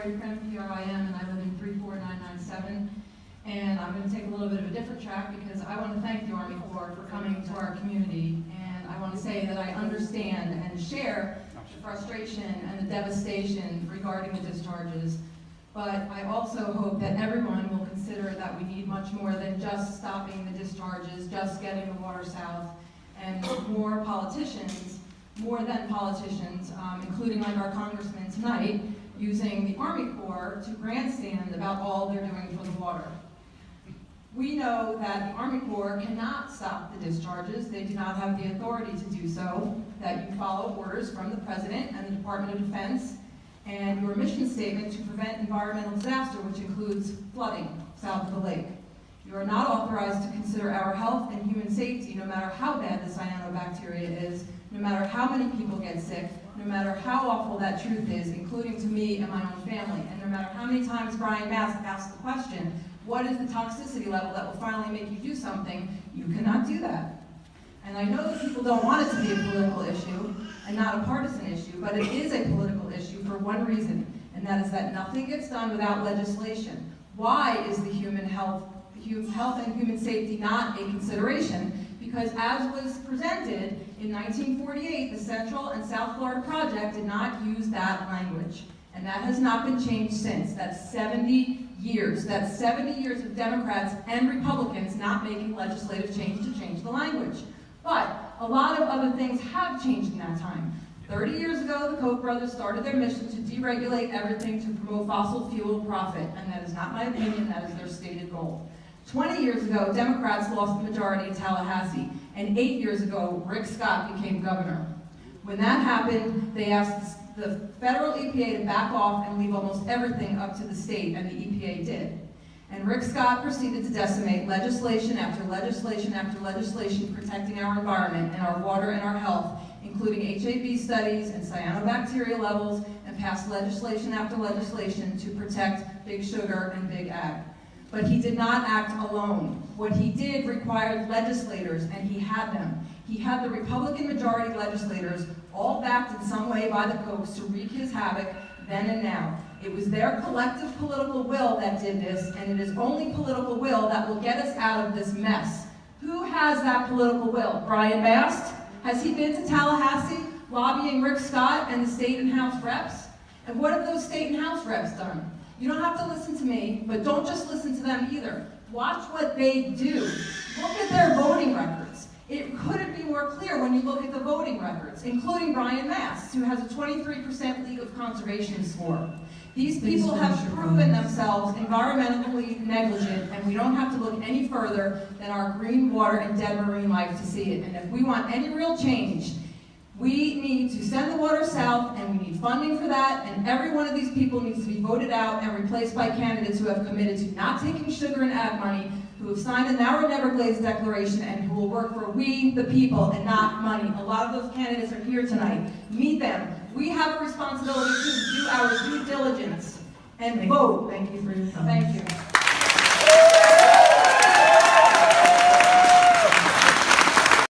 Lori Prim, P-R-I-M, and I live in 34997. And I'm going to take a little bit of a different track because I want to thank the Army Corps for coming to our community. And I want to say that I understand and share the frustration and the devastation regarding the discharges. But I also hope that everyone will consider that we need much more than just stopping the discharges, just getting the water south, and more politicians, more than politicians, including like our congressman tonight, using the Army Corps to grandstand about all they're doing for the water. We know that the Army Corps cannot stop the discharges. They do not have the authority to do so, that you follow orders from the President and the Department of Defense, and your mission statement to prevent environmental disaster, which includes flooding south of the lake. You are not authorized to consider our health and human safety, no matter how bad the cyanobacteria is, no matter how many people get sick, no matter how awful that truth is, including to me and my own family, and no matter how many times Brian Mast asks the question, what is the toxicity level that will finally make you do something? You cannot do that. And I know that people don't want it to be a political issue and not a partisan issue, but it is a political issue for one reason, and that is that nothing gets done without legislation. Why is the health and human safety not a consideration? Because as was presented in 1948, the Central and South Florida Project did not use that language. And that has not been changed since. That's 70 years. That's 70 years of Democrats and Republicans not making legislative change to change the language. But a lot of other things have changed in that time. 30 years ago, the Koch brothers started their mission to deregulate everything to promote fossil fuel profit, and that is not my opinion, that is their stated goal. 20 years ago, Democrats lost the majority in Tallahassee, and 8 years ago, Rick Scott became governor. When that happened, they asked the federal EPA to back off and leave almost everything up to the state, and the EPA did. And Rick Scott proceeded to decimate legislation after legislation after legislation protecting our environment and our water and our health, including HAB studies and cyanobacteria levels, and passed legislation after legislation to protect Big Sugar and Big Ag. But he did not act alone. What he did required legislators, and he had them. He had the Republican majority legislators, all backed in some way by the Kochs, to wreak his havoc then and now. It was their collective political will that did this, and it is only political will that will get us out of this mess. Who has that political will? Brian Mast? Has he been to Tallahassee lobbying Rick Scott and the state and House reps? And what have those state and House reps done? You don't have to listen to me, but don't just listen to them either. Watch what they do. Look at their voting records. It couldn't be more clear when you look at the voting records, including Brian Mast, who has a 23% League of Conservation score. These people have proven themselves environmentally negligent, and we don't have to look any further than our green water and dead marine life to see it. And if we want any real change, we need to send the water south, and we need funding for that, and every one of these people needs to be voted out and replaced by candidates who have committed to not taking sugar and ag money, who have signed the Now or Never Glades Declaration, and who will work for we, the people, and not money. A lot of those candidates are here tonight. Meet them. We have a responsibility to do our due diligence and vote. Thank you for your time. Thank you.